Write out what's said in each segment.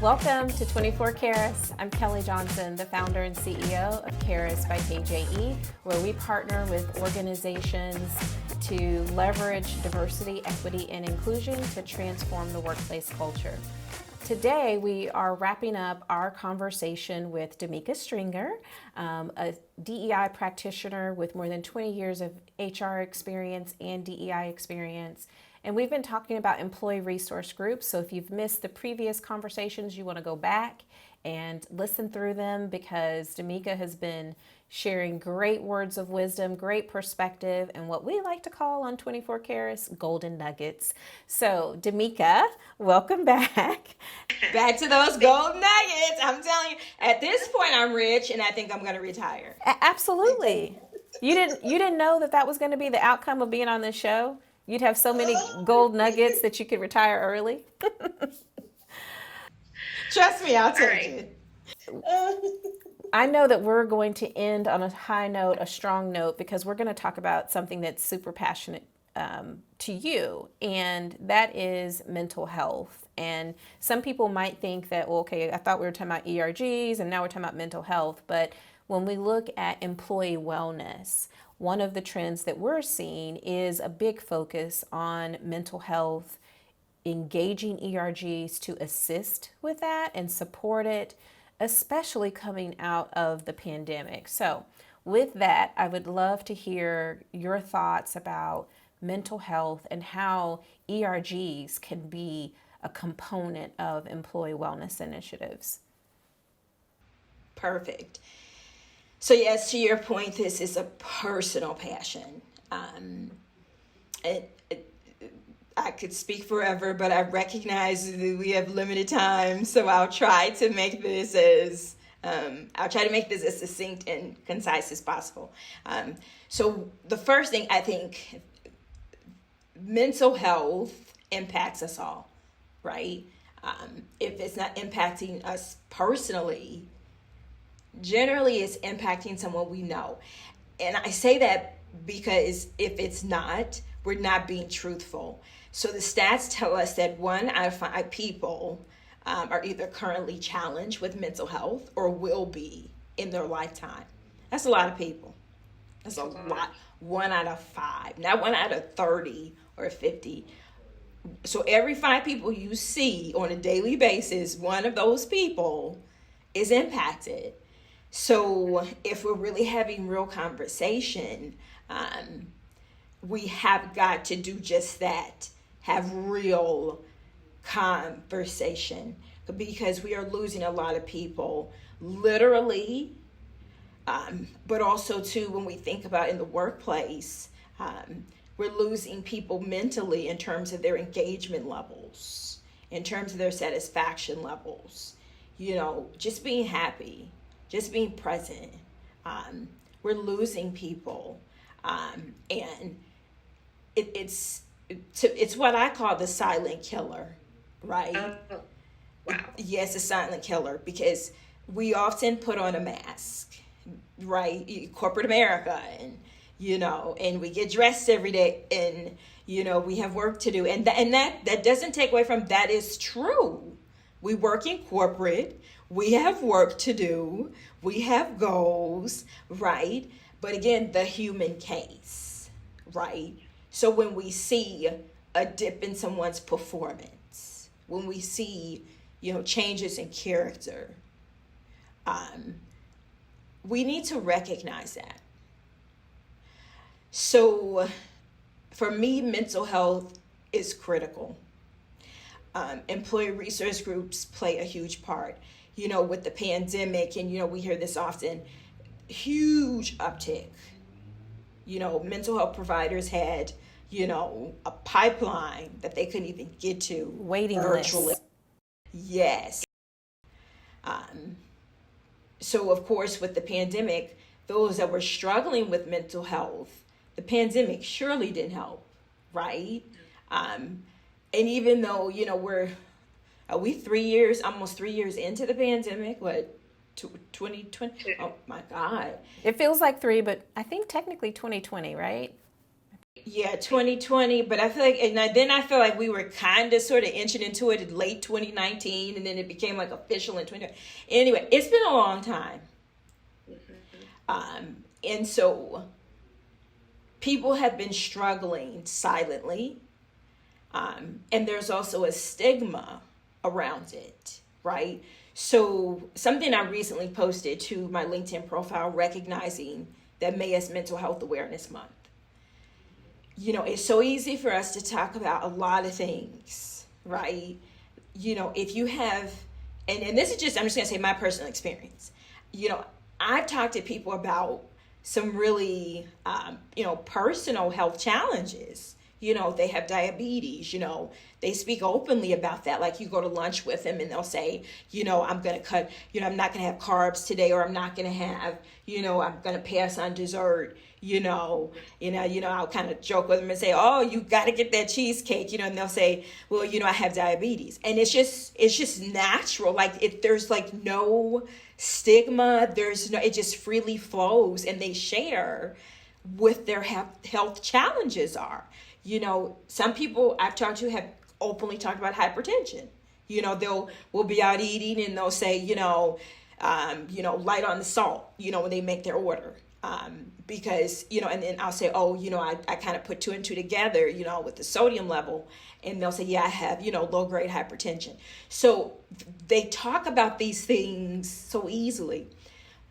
Welcome to 24 KEIRUS. I'm Kelly Johnson, the founder and CEO of KEIRUS by KJE, where we partner with organizations to leverage diversity, equity, and inclusion to transform the workplace culture. Today, we are wrapping up our conversation with Damika Stringer, a DEI practitioner with more than 20 years of HR experience and DEI experience. And we've been talking about employee resource groups. So if you've missed the previous conversations, you want to go back and listen through them, because Damika has been sharing great words of wisdom, great perspective, and what we like to call on 24 KEIRUS golden nuggets. So Damika, welcome back. Back to those gold nuggets. I'm telling you, at this point, I'm rich, and I think I'm going to retire. Absolutely. You didn't know that was going to be the outcome of being on this show? You'd have so many gold nuggets that you could retire early. Trust me, I'll take it. I know that we're going to end on a high note, a strong note, because we're going to talk about something that's super passionate to you, and that is mental health. And some people might think that, well, okay, I thought we were talking about ERGs and now we're talking about mental health. But when we look at employee wellness, one of the trends that we're seeing is a big focus on mental health, engaging ERGs to assist with that and support it, especially coming out of the pandemic. So with that, I would love to hear your thoughts about mental health and how ERGs can be a component of employee wellness initiatives. Perfect. So yes, to your point, this is a personal passion. I could speak forever, but I recognize that we have limited time, so I'll try to make this as succinct and concise as possible. So the first thing, I think, mental health impacts us all, right? If it's not impacting us personally, generally it's impacting someone we know. And I say that because if it's not, we're not being truthful. So the stats tell us that 1 out of 5 people are either currently challenged with mental health or will be in their lifetime. That's a lot of people. That's a lot. 1 out of 5, not 1 out of 30 or 50. So every 5 people you see on a daily basis, one of those people is impacted. So if we're really having real conversation, we have got to do just that, have real conversation, because we are losing a lot of people literally, but also too, when we think about in the workplace, we're losing people mentally in terms of their engagement levels, in terms of their satisfaction levels, just being happy, just being present. We're losing people, and it's what I call the silent killer, right? Wow. Yes, a silent killer, because we often put on a mask, right? Corporate America, and and we get dressed every day, and we have work to do, and that doesn't take away from that is true. We work in corporate. We have work to do. We have goals, right? But again, the human case, right? So when we see a dip in someone's performance, when we see, changes in character, we need to recognize that. So for me, mental health is critical. Employee resource groups play a huge part. With the pandemic, and we hear this often, huge uptick. Mental health providers had, a pipeline that they couldn't even get to. Waiting virtually. list. Yes. So of course, with the pandemic, those that were struggling with mental health, the pandemic surely didn't help, right? And even though, are we almost 3 years into the pandemic? What, 2020? Oh my God. It feels like 3, but I think technically 2020, right? Yeah, 2020, but I feel like, then I feel like we were kind of sort of inching into it in late 2019, and then it became like official in 2020. Anyway, it's been a long time. And so people have been struggling silently. And there's also a stigma around it, right? So something I recently posted to my LinkedIn profile, recognizing that May is Mental Health Awareness Month. You know, it's so easy for us to talk about a lot of things, right? You know, if you have, and this is just, I'm just going to say my personal experience. You know, I've talked to people about some really, personal health challenges. You know, they have diabetes, you know, they speak openly about that. Like you go to lunch with them and they'll say, you know, I'm going to cut, you know, I'm not going to have carbs today, or I'm not going to have, you know, I'm going to pass on dessert, I'll kind of joke with them and say, oh, you got to get that cheesecake, you know, and they'll say, well, you know, I have diabetes. And it's just natural. Like if there's like no stigma, it just freely flows, and they share what their health challenges are. You know, some people I've talked to have openly talked about hypertension. You know, we'll be out eating and they'll say, light on the salt, you know, when they make their order. Because, you know, and then I'll say, oh, you know, I kind of put two and two together, you know, with the sodium level. And they'll say, yeah, I have, you know, low grade hypertension. So they talk about these things so easily.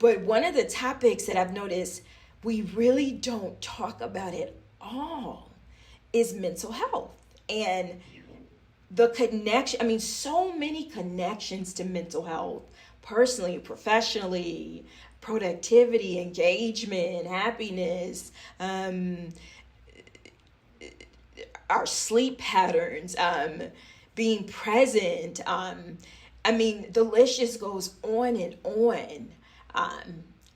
But one of the topics that I've noticed we really don't talk about at all is mental health and the connection. I mean, so many connections to mental health, personally, professionally, productivity, engagement, happiness, our sleep patterns, being present. I mean, the list just goes on and on.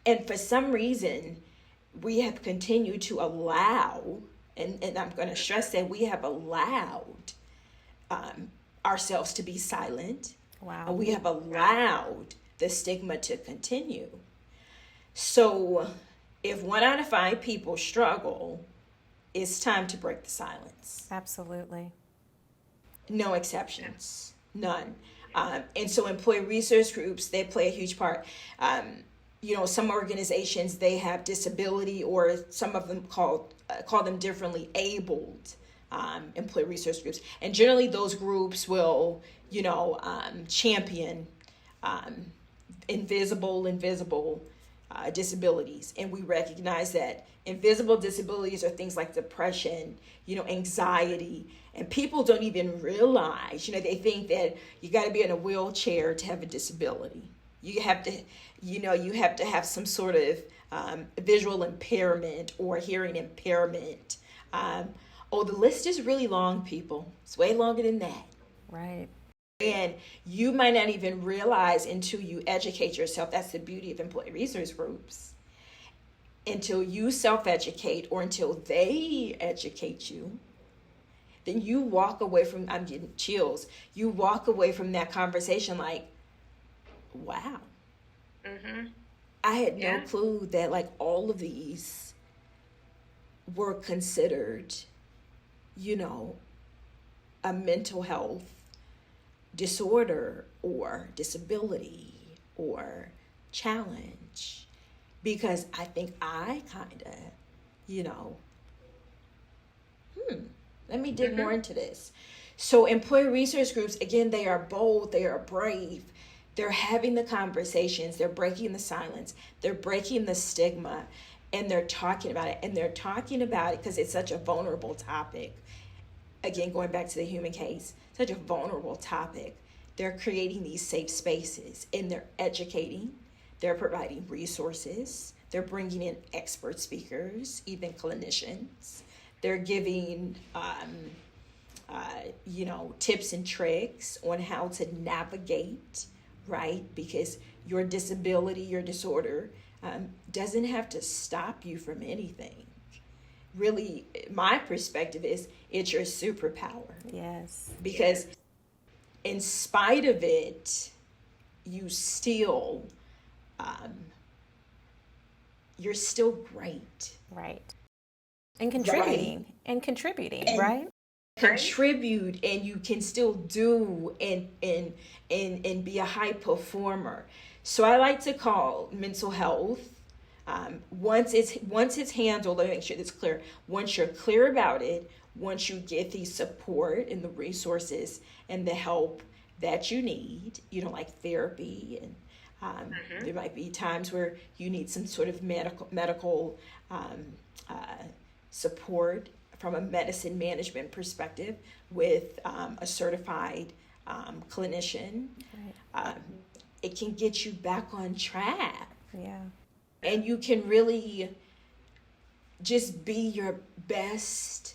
And for some reason, we have continued to allow, and I'm going to stress that we have allowed ourselves to be silent. Wow. And we have allowed the stigma to continue. So if 1 out of 5 people struggle, it's time to break the silence. Absolutely. No exceptions, none. And so employee resource groups, they play a huge part. Some organizations, they have disability, or some of them call them differently, abled employee resource groups. And generally those groups will, champion invisible disabilities. And we recognize that invisible disabilities are things like depression, anxiety, and people don't even realize, they think that you got to be in a wheelchair to have a disability. You have to have some sort of visual impairment or hearing impairment. The list is really long, people. It's way longer than that. Right. And you might not even realize until you educate yourself. That's the beauty of employee resource groups. Until you self-educate, or until they educate you, then you walk away from, I'm getting chills, you walk away from that conversation like, wow. Mm-hmm. I had no clue that like all of these were considered, a mental health disorder or disability or challenge. Because I think I kind of, let me dig more into this. So employee resource groups, again, they are bold, they are brave. They're having the conversations, they're breaking the silence, they're breaking the stigma, and they're talking about it. And they're talking about it because it's such a vulnerable topic. Again, going back to the human case, such a vulnerable topic. They're creating these safe spaces, and they're educating, they're providing resources, they're bringing in expert speakers, even clinicians. They're giving, tips and tricks on how to navigate, right? Because your disability, your disorder, doesn't have to stop you from anything. Really, my perspective is it's your superpower. Yes. Because in spite of it, you still, you're still great. Right. And contributing, And right? contribute, and you can still do and be a high performer. So I like to call mental health, once it's handled, let me make sure that's clear. Once you're clear about it, once you get the support and the resources and the help that you need, like therapy, and there might be times where you need some sort of medical support from a medicine management perspective with a certified clinician. Right. It can get you back on track. Yeah. And you can really just be your best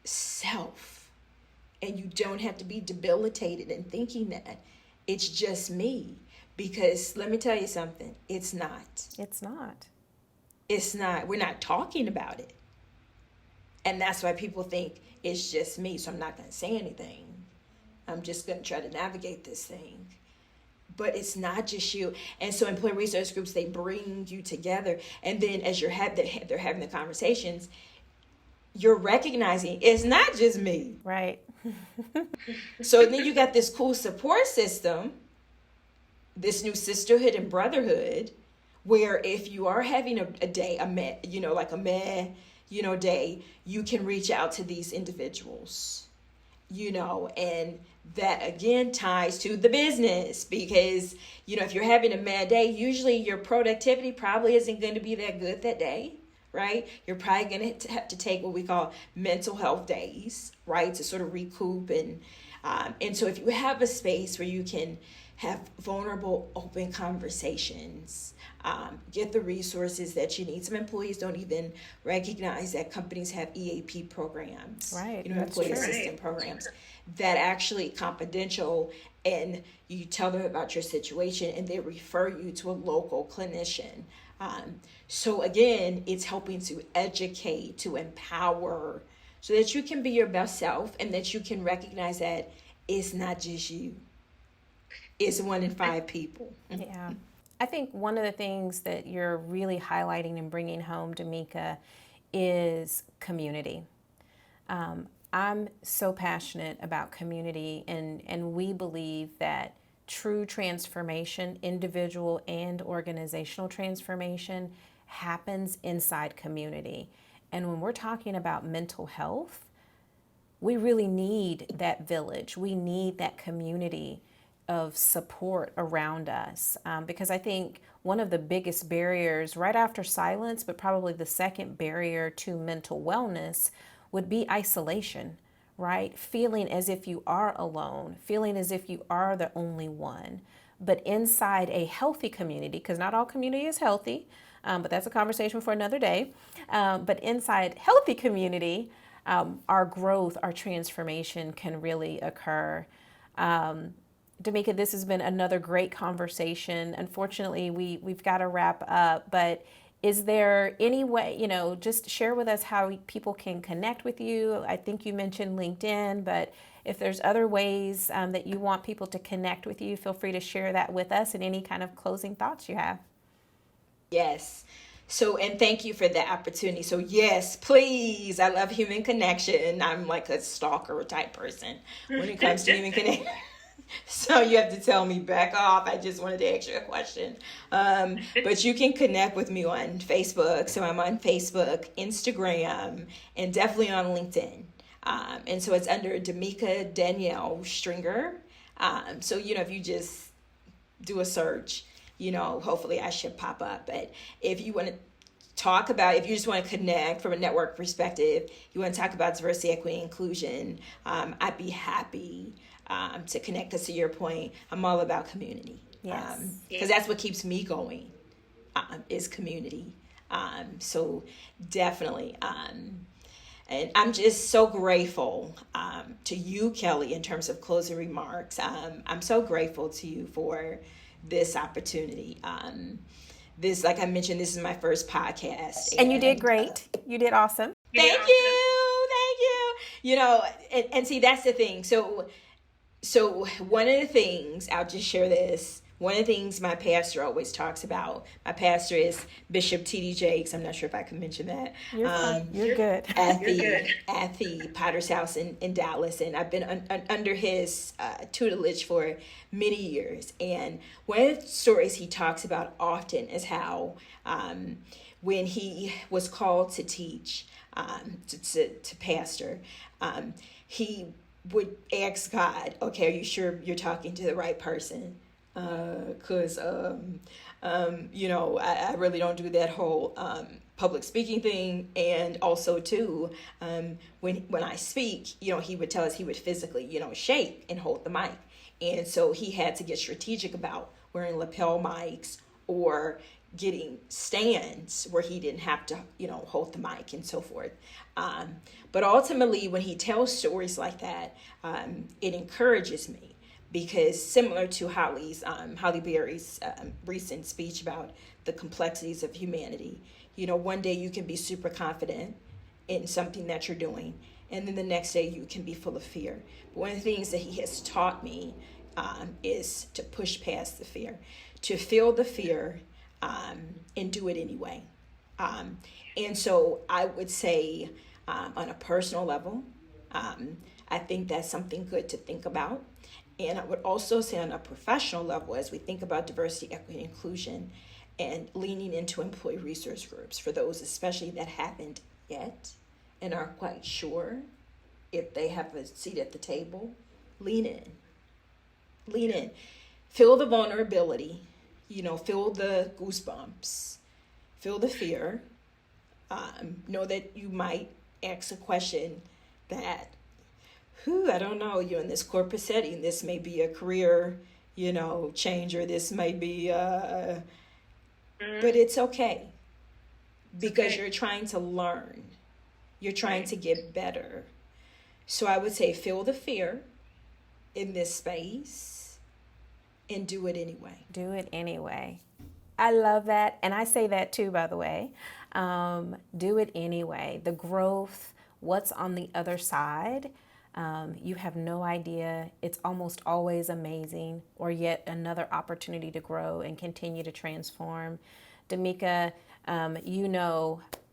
self. And you don't have to be debilitated in thinking that it's just me. Because let me tell you something, it's not. It's not. It's not. We're not talking about it. And that's why people think it's just me, so I'm not going to say anything. I'm just going to try to navigate this thing. But it's not just you. And so employee resource groups, they bring you together. And then as they're having the conversations, you're recognizing it's not just me. Right. So then you got this cool support system, this new sisterhood and brotherhood, where if you are having a day, day, you can reach out to these individuals, and that again ties to the business, because, if you're having a mad day, usually your productivity probably isn't going to be that good that day, right? You're probably going to have to take what we call mental health days, right? To sort of recoup. And so if you have a space where you can have vulnerable, open conversations, get the resources that you need. Some employees don't even recognize that companies have EAP programs, right? Employee assistance programs that actually confidential, and you tell them about your situation and they refer you to a local clinician. So again, it's helping to educate, to empower, so that you can be your best self and that you can recognize that it's not just you. It's 1 in 5 people. Yeah. I think one of the things that you're really highlighting and bringing home, Damika, is community. I'm so passionate about community, and we believe that true transformation, individual and organizational transformation, happens inside community. And when we're talking about mental health, we really need that village. We need that community of support around us, because I think one of the biggest barriers right after silence, but probably the second barrier to mental wellness, would be isolation, right? Feeling as if you are alone, feeling as if you are the only one. But inside a healthy community, because not all community is healthy, but that's a conversation for another day. But inside healthy community, our growth, our transformation can really occur. Damika, this has been another great conversation. Unfortunately, we've got to wrap up, but is there any way, just share with us how people can connect with you? I think you mentioned LinkedIn, but if there's other ways that you want people to connect with you, feel free to share that with us and any kind of closing thoughts you have. Yes. So, and thank you for the opportunity. So yes, please. I love human connection. I'm like a stalker type person when it comes to human connection. So you have to tell me back off. I just wanted to ask you a question. But you can connect with me on Facebook. So I'm on Facebook, Instagram, and definitely on LinkedIn. And so it's under Damika Danielle Stringer. So, if you just do a search, hopefully I should pop up. But if you want to talk about, if you just want to connect from a network perspective, you want to talk about diversity, equity, inclusion, I'd be happy to connect. Because to your point, I'm all about community. Yes. Because that's what keeps me going, is community. So definitely. And I'm just so grateful to you, Kelly, in terms of closing remarks. I'm so grateful to you for this opportunity. This, like I mentioned, this is my first podcast. And you did great. You did awesome. Thank you. And see, that's the thing. So one of the things, I'll just share this One of the things my pastor always talks about, my pastor is Bishop T.D. Jakes. I'm not sure if I can mention that. You're fine. You're good. At the Potter's House in Dallas, and I've been under his tutelage for many years. And one of the stories he talks about often is how when he was called to teach, to pastor, he would ask God, okay, are you sure you're talking to the right person? Because, I really don't do that whole public speaking thing. And also, too, when I speak, he would tell us he would physically, shake and hold the mic. And so he had to get strategic about wearing lapel mics or getting stands where he didn't have to, hold the mic and so forth. But ultimately, when he tells stories like that, it encourages me, because similar to Holly Berry's recent speech about the complexities of humanity, one day you can be super confident in something that you're doing, and then the next day you can be full of fear. But one of the things that he has taught me is to push past the fear, to feel the fear, and do it anyway. And so I would say on a personal level, I think that's something good to think about. And I would also say on a professional level, as we think about diversity, equity, and inclusion, and leaning into employee resource groups for those especially that haven't yet and aren't quite sure if they have a seat at the table, lean in, feel the vulnerability, feel the goosebumps, feel the fear, know that you might ask a question that, I don't know, you're in this corporate setting, this may be a career, changer, this may be, but it's okay, because you're trying to learn, you're trying to get better. So I would say feel the fear in this space and do it anyway. Do it anyway. I love that. And I say that too, by the way. Do it anyway. The growth, what's on the other side, you have no idea. It's almost always amazing, or yet another opportunity to grow and continue to transform. Damika,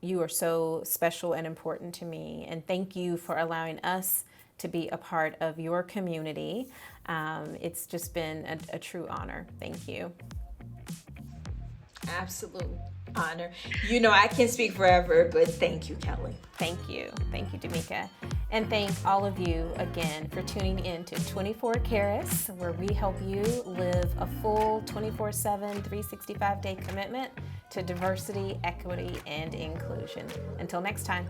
you are so special and important to me, and thank you for allowing us to be a part of your community. It's just been a true honor. Thank you. Absolute honor. I can speak forever, but thank you, Kelly. Thank you, Damika. And thank all of you again for tuning in to 24 KEIRUS, where we help you live a full 24/7, 365-day commitment to diversity, equity, and inclusion. Until next time.